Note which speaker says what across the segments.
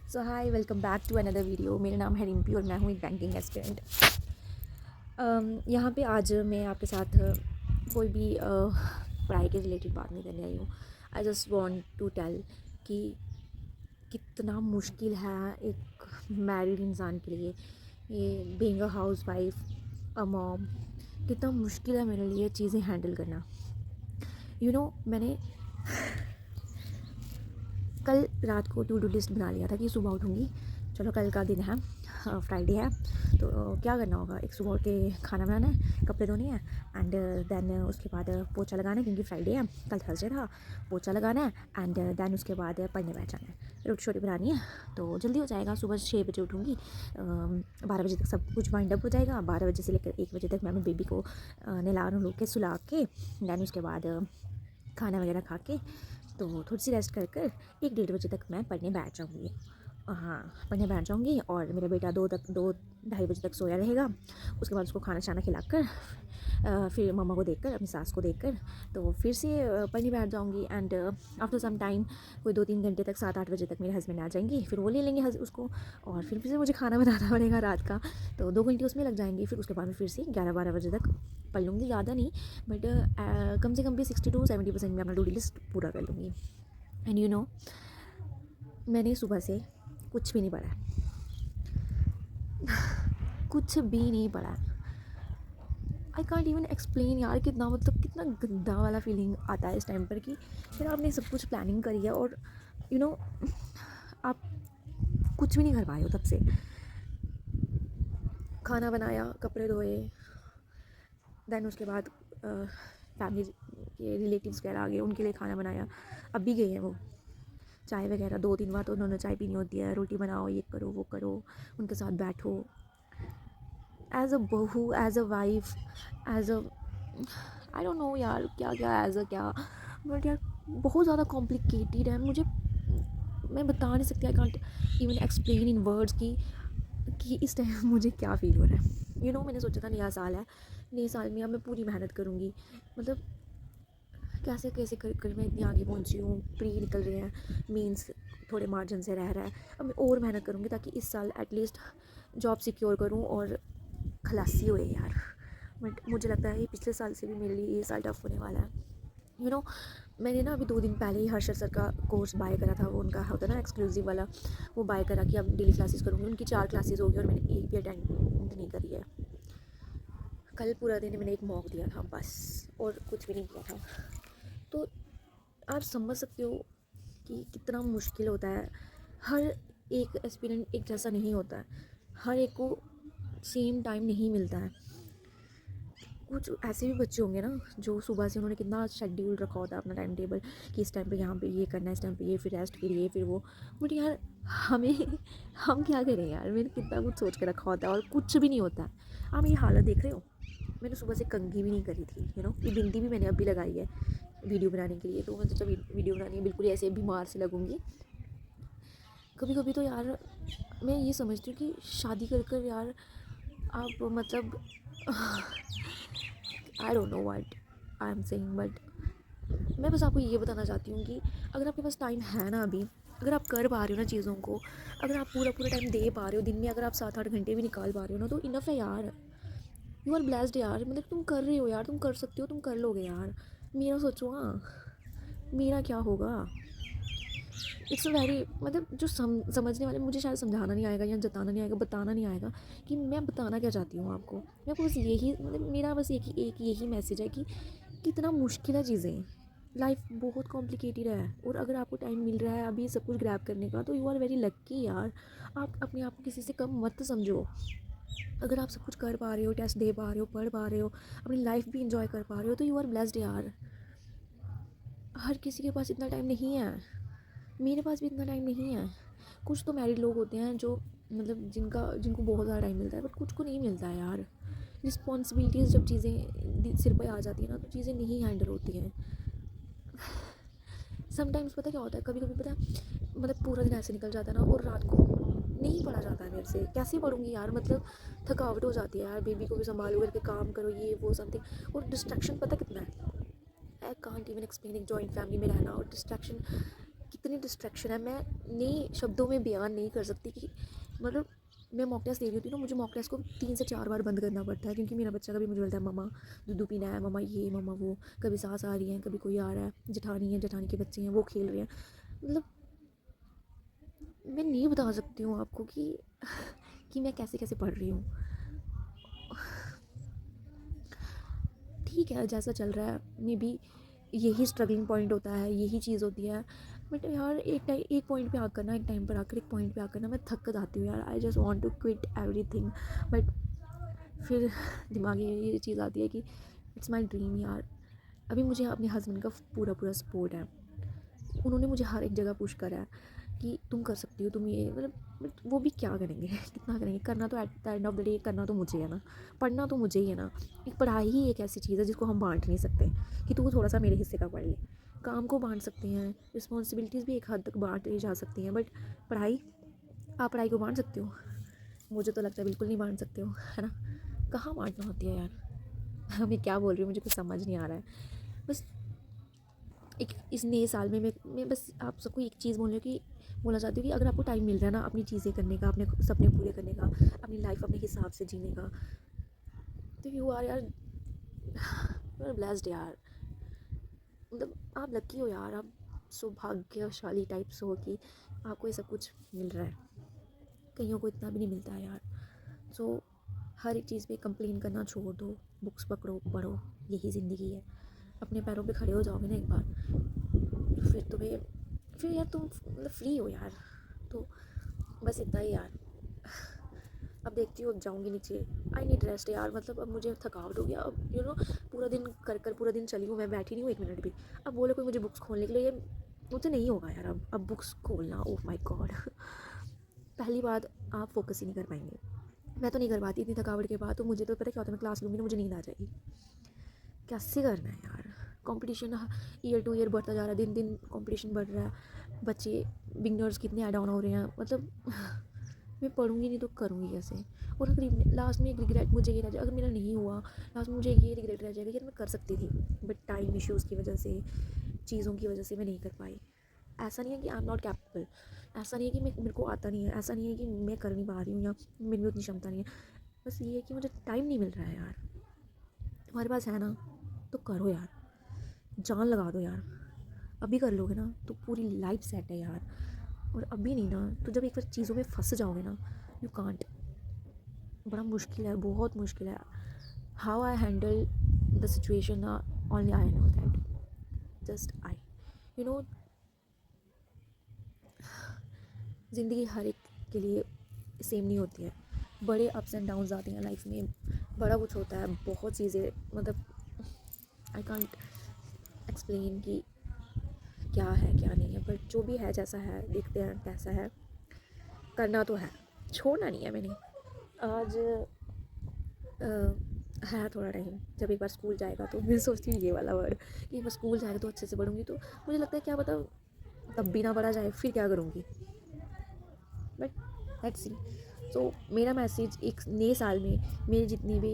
Speaker 1: So hi, welcome back to another video. मेरा नाम है रिम्पी और मैं हूँ एक बैंकिंग एस्पिरेंट। यहाँ पे आज मैं आपके साथ कोई भी पढ़ाई के रिलेटेड बात नहीं करने आई हूँ। I just want to tell कि कितना मुश्किल है एक मैरिड इंसान के लिए, ये being a house wife, a mom, कितना मुश्किल है मेरे लिए चीज़ें हैंडल करना। मैंने कल रात को टू डू लिस्ट बना लिया था कि सुबह उठूँगी, चलो कल का दिन है, फ्राइडे है, तो क्या करना होगा। एक सुबह उठ के खाना बनाना है, कपड़े धोने हैं, एंड देन उसके बाद पोछा लगाना है क्योंकि फ्राइडे है, कल थर्सडे था। पोछा लगाना है एंड देन उसके बाद पढ़ने बैठ जाना है। रोटी शोटी बनानी है तो जल्दी हो जाएगा। सुबह 6 बजे उठूँगी, 12 बजे तक सब कुछ वाइंड अप हो जाएगा। 12 बजे से लेकर 1 बजे तक मैं अपने बेबी को नहला नुला के सुला के देन उसके बाद खाना वगैरह खा के तो थोड़ी सी रेस्ट कर 1 डेढ़ बजे तक मैं पढ़ने बैठ जाऊँगी। हाँ, पढ़ने बैठ जाऊँगी और मेरा बेटा 2 ढाई बजे तक सोया रहेगा। उसके बाद उसको खाना शाना खिलाकर फिर मम्मा को देखकर, अपनी सास को देखकर तो फिर से पढ़ने बैठ जाऊँगी। एंड आफ्टर सम टाइम कोई 2-3 घंटे तक, 7-8 बजे तक मेरे हस्बैंड आ जाएंगे, फिर वो ले लेंगे उसको, और फिर से मुझे खाना बनाना पड़ेगा रात का, तो 2 घंटे उसमें लग जाएंगे। फिर उसके बाद में फिर से 11-12 बजे तक पढ़ लूँगी, ज़्यादा नहीं बट कम से कम भी 60-70% मैं अपना टू डू लिस्ट पूरा कर लूँगी। एंड मैंने सुबह से कुछ भी नहीं पढ़ा है, कुछ भी नहीं पढ़ा है। आई कॉन्ट इवन एक्सप्लेन यार, कितना गंदा वाला फीलिंग आता है इस टाइम पर कि फिर आपने सब कुछ प्लानिंग करी है और यू नो आप कुछ भी नहीं कर पाए हो तब से। खाना बनाया, कपड़े धोए, देन उसके बाद फैमिली के रिलेटिव्स वगैरह आ गए, उनके लिए खाना बनाया। अब भी गए हैं वो, चाय वगैरह 2-3 बार तो उन्होंने चाय पीनी होती है, रोटी बनाओ, ये करो वो करो, उनके साथ बैठो एज अ बहू, as a wife, as a I don't know यार क्या क्या एज अ क्या, बट यार बहुत ज़्यादा कॉम्प्लिकेटेड है। मैं बता नहीं सकती, I can't even explain in words कि इस टाइम मुझे क्या फ़ील हो रहा है। मैंने सोचा था नया साल है, नए साल में अब मैं पूरी मेहनत करूँगी, मतलब कैसे कैसे कर मैं इतनी आगे पहुंची हूँ। प्री निकल रहे हैं, मीन्स थोड़े मार्जिन से रह रहा है। अब मैं और मेहनत करूँगी ताकि इस साल एटलीस्ट जॉब सिक्योर करूँ और खलासी होए यार। बट मुझे लगता है ये पिछले साल से भी मेरे लिए ये साल टफ होने वाला है। मैंने ना अभी 2 दिन पहले ही हर्षद सर का कोर्स बाय करा था, वो उनका होता है ना एक्सक्लूसिव वाला, वो बाय करा कि अब डेली क्लासेस करूँगी। उनकी 4 क्लासेस होगी और मैंने एक भी अटेंड नहीं करी है। कल पूरा दिन मैंने एक मॉक दिया था बस, और कुछ भी नहीं किया था। तो आप समझ सकते हो कि कितना मुश्किल होता है। हर एक एस्पिरेंट एक जैसा नहीं होता है, हर एक को सेम टाइम नहीं मिलता है। कुछ ऐसे भी बच्चे होंगे ना जो सुबह से उन्होंने कितना शेड्यूल रखा होता है अपना टाइम टेबल कि इस टाइम पे यहाँ पे ये करना है, इस टाइम पे ये, फिर रेस्ट के लिए, फिर वो। बट यार हमें हम क्या करें यार, मैंने कितना कुछ सोच के रखा होता है और कुछ भी नहीं होता है। आप ये हालत देख रहे हो, मैंने सुबह से कंघी भी नहीं करी थी, ये बिंदी भी मैंने अभी लगाई है वीडियो बनाने के लिए, तो मैं सोचा वीडियो बनानी है, बिल्कुल ऐसे बीमार से लगूंगी। कभी कभी तो यार मैं ये समझती हूँ कि शादी कर यार आप मतलब आई don't know what I am saying, but मैं बस आपको ये बताना चाहती हूँ कि अगर आपके पास टाइम है ना अभी, अगर आप कर पा रहे हो ना चीज़ों को, अगर आप पूरा पूरा टाइम दे पा रहे हो दिन में, अगर आप 7-8 घंटे भी निकाल पा रहे हो ना, तो इनफ है यार। यू आर ब्लेस्ड यार, मतलब तुम कर रहे हो यार, तुम कर सकते हो, तुम कर लोगे यार। मेरा सोचो, हाँ मेरा क्या होगा। इट्स अ वेरी, मतलब जो समझने वाले, मुझे शायद समझाना नहीं आएगा या जताना नहीं आएगा, बताना नहीं आएगा कि मैं बताना क्या चाहती हूँ आपको। मैं बस यही, मतलब मेरा बस एक यही मैसेज है कि कितना मुश्किल है चीज़ें, लाइफ बहुत कॉम्प्लिकेटेड है। और अगर आपको टाइम मिल रहा है अभी सब कुछ ग्रैब करने का, तो यू आर वेरी लक्की यार। आप अपने आप को किसी से कम मत समझो। अगर आप सब कुछ कर पा रहे हो, टेस्ट दे पा रहे हो, पढ़ पा रहे हो, अपनी लाइफ भी इंजॉय कर पा रहे हो, तो यू आर ब्लेस्ड यार। हर किसी के पास इतना टाइम नहीं है, मेरे पास भी इतना टाइम नहीं है। कुछ तो मैरिड लोग होते हैं जो, मतलब जिनको बहुत ज़्यादा टाइम मिलता है, बट कुछ को नहीं मिलता है यार। रिस्पॉन्सिबिलिटीज़ जब चीज़ें सिर पर आ जाती है ना, तो चीज़ें नहीं हैंडल होती हैं। समटाइम्स पता क्या होता है, कभी कभी पता है, मतलब पूरा दिन ऐसे निकल जाता है ना, और रात को नहीं पढ़ा जाता है मेरे से। कैसे पढ़ूंगी यार, मतलब थकावट हो जाती है यार, बेबी को भी संभालो, करके काम करो, ये वो समथिंग। और डिस्ट्रैक्शन पता कितना है, आई कांट इवन एक्सप्लेन। एक जॉइंट फैमिली में रहना और डिस्ट्रैक्शन कितनी डिस्ट्रैक्शन है, मैं नहीं शब्दों में बयान नहीं कर सकती कि मतलब मैं मॉक टेस्ट दे रही होती हूँ ना, मुझे मॉक टेस्ट को 3 से 4 बार बंद करना पड़ता है, क्योंकि मेरा बच्चा कभी मुझे बोलता है मम्मा दूध पीना है, मम्मा ये मम्मा वो, कभी सास आ रही है, कभी कोई आ रहा है, जेठानी है, जेठानी के बच्चे हैं वो खेल रहे हैं। मतलब मैं नहीं बता सकती हूँ आपको कि मैं कैसे कैसे पढ़ रही हूँ। ठीक है जैसा चल रहा है, मे बी यही स्ट्रगलिंग पॉइंट होता है, यही चीज़ होती है। बट यार एक पॉइंट पे आकर ना, एक टाइम पर आकर एक पॉइंट पे आकर ना मैं थक जाती हूँ यार। I just want to quit everything. But फिर दिमाग में ये चीज़ आती है कि इट्स माय ड्रीम यार। अभी मुझे अपने हस्बैंड का पूरा पूरा सपोर्ट है, उन्होंने मुझे हर एक जगह पुश करा है कि तुम कर सकती हो, तुम ये मतलब बट वो भी क्या करेंगे कितना करेंगे, करना तो at the end of the day करना तो मुझे है ना, पढ़ना तो मुझे ही है ना। एक पढ़ाई ही एक ऐसी चीज़ है जिसको हम बांट नहीं सकते कि तू थोड़ा सा मेरे हिस्से का पढ़ ले। काम को बांट सकते हैं, रिस्पॉन्सिबिलिटीज़ भी एक हद तक बांट जा सकती हैं, बट पढ़ाई, आप पढ़ाई को बांट सकते हो? मुझे तो लगता है बिल्कुल नहीं बांट सकते हो, है ना। कहाँ बांटना होती है यार मैं क्या बोल रही हूँ मुझे कुछ समझ नहीं आ रहा है। बस एक इस नए साल में मैं बस आप सबको एक चीज़ बोलना चाहती हूँ कि अगर आपको टाइम मिल रहा है ना अपनी चीज़ें करने का, अपने सपने पूरे करने का, अपनी लाइफ अपने हिसाब से जीने का, तो यू आर यार, यू आर ब्लेस्ड यार। मतलब आप लकी हो यार, आप सौभाग्यशाली टाइप्स हो कि आपको ये सब कुछ मिल रहा है। कईयों को इतना भी नहीं मिलता है यार। सो हर एक चीज़ पे कंप्लेन करना छोड़ दो, बुक्स पकड़ो, पढ़ो, यही ज़िंदगी है। अपने पैरों पे खड़े हो जाओगे ना एक बार, फिर तुम्हें फिर यार तुम मतलब फ्री हो यार। तो बस इतना ही यार। अब देखती हूँ, अब जाऊँगी नीचे। आई नीड रेस्ट यार, मतलब अब मुझे थकावट हो गया। अब पूरा दिन कर पूरा दिन चली हूँ, मैं बैठी नहीं हूँ एक मिनट भी। अब बोले कोई मुझे बुक्स खोलने के लिए, ये मुझसे नहीं होगा यार। अब बुक्स खोलना, ओह माय गॉड पहली बात, आप फोकस ही नहीं कर पाएंगे। मैं तो नहीं कर पाती इतनी थकावट के बाद। तो मुझे तो पता क्या होता है, मैं क्लास लूँगी ना मुझे नींद आ जाएगी। कैसे करना है यार, कंपटीशन ईयर टू ईयर बढ़ता जा रहा है, दिन दिन कंपटीशन बढ़ रहा है। बच्चे बिगनर्स कितने ऐड ऑन हो रहे हैं, मतलब मैं पढ़ूंगी नहीं तो करूँगी कैसे। और अगर लास्ट में एक रिग्रेट मुझे ये रह जाए, अगर मेरा नहीं हुआ लास्ट में मुझे ये रिग्रेट रह जाएगा कि मैं कर सकती थी, बट टाइम इश्यूज़ की वजह से, चीज़ों की वजह से मैं नहीं कर पाई। ऐसा नहीं है कि आई एम नॉट कैपेबल, ऐसा नहीं है कि मेरे को आता नहीं है, ऐसा नहीं है कि मैं कर नहीं पा रही हूँ या मेरे में उतनी क्षमता नहीं है। बस ये है कि मुझे टाइम नहीं मिल रहा है यार। तुम्हारे पास है ना तो करो यार, जान लगा दो यार। अभी कर लोगे ना तो पूरी लाइफ सेट है यार। और अभी नहीं ना तो जब एक बार चीज़ों में फंस जाओगे ना, यू कांट। बड़ा मुश्किल है, बहुत मुश्किल है। How I handle the situation, only I know that, just I you know. ज़िंदगी हर एक के लिए सेम नहीं होती है, बड़े अप्स एंड डाउन्स आते हैं लाइफ में, बड़ा कुछ होता है, बहुत चीज़ें, मतलब आई कांट एक्सप्लेन कि क्या है क्या नहीं है। बट जो भी है जैसा है, देखते हैं कैसा है, करना तो है, छोड़ना नहीं है मैंने। आज है थोड़ा टाइम, जब एक बार स्कूल जाएगा तो मैं सोचती हूँ ये वाला वर्ड कि मैं स्कूल जाएगा तो अच्छे से पढ़ूंगी, तो मुझे लगता है क्या पता तब भी ना पढ़ा जाए, फिर क्या करूँगी। But let's see. सो मेरा मैसेज एक नए साल में, मेरे जितनी भी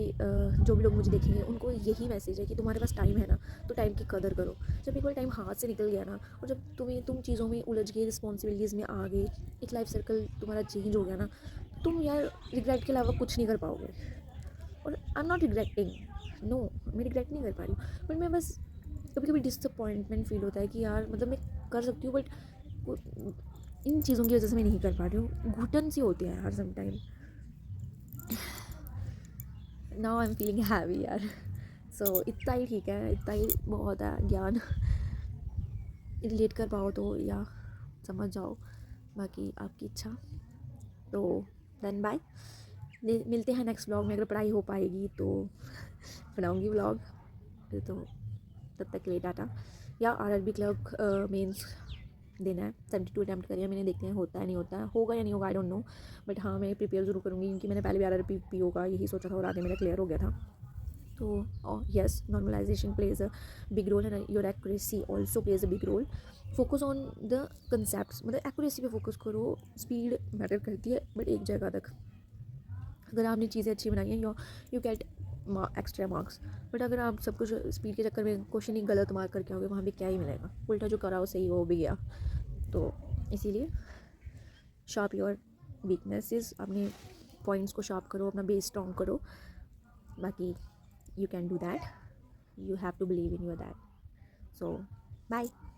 Speaker 1: जो भी लोग मुझे देखेंगे उनको यही मैसेज है कि तुम्हारे पास टाइम है ना तो टाइम की कदर करो। जब एक बार टाइम हाथ से निकल गया ना, और जब तुम चीज़ों में उलझ गए, रिस्पॉन्सिबिलिटीज़ में आ गए, एक लाइफ सर्कल तुम्हारा चेंज हो गया ना, तुम यार रिग्रेट के अलावा कुछ नहीं कर पाओगे। और I am not regretting, no, मैं रिग्रेट नहीं कर पा रही हूँ, बट मैं बस कभी कभी डिसअपॉइंटमेंट फील होता है कि यार मतलब मैं कर सकती हूँ, बट इन चीज़ों की वजह से मैं नहीं कर पा रही हूँ। घुटन सी होती है यार sometime. Now I am feeling heavy यार। सो इतना ही ठीक है, इतना ही बहुत है ज्ञान। रिलेट कर पाओ तो या समझ जाओ, बाकी आपकी इच्छा। तो देन बाय, मिलते हैं नेक्स्ट व्लॉग में। अगर पढ़ाई हो पाएगी तो बनाऊंगी व्लॉग। तो तब तक के लिए टाटा। या आरआरबी क्लर्क मेंस देना है, 72 अटैम्प्ट करिए मैंने, देखते हैं होता है नहीं होता है, होगा या नहीं होगा आई डोंट नो। बट हाँ मैं प्रिपेयर ज़रूर करूँगी, क्योंकि मैंने पहले भी आरआरबी पीओ का यही सोचा था और आगे मेरा क्लियर हो गया था। तो yes, normalization plays a big role and your accuracy also plays a big role. Focus on the concept, मतलब एक्यूरेसी पे फोकस करो, स्पीड मैटर करती है बट एक जगह तक। अगर आपने चीज़ें अच्छी बनाई हैं you get extra marks. But अगर आप सब कुछ स्पीड के चक्कर में क्वेश्चन ही गलत मार्क करके आओगे, वहाँ भी क्या ही मिलेगा, उल्टा जो करा वो सही हो भी गया। तो इसीलिए शॉर्प योर वीकनेसेस, अपने पॉइंट्स को शॉर्प करो, अपना बेस स्ट्रॉन्ग करो, बाकी you can do that, you have to believe in your dad. So bye.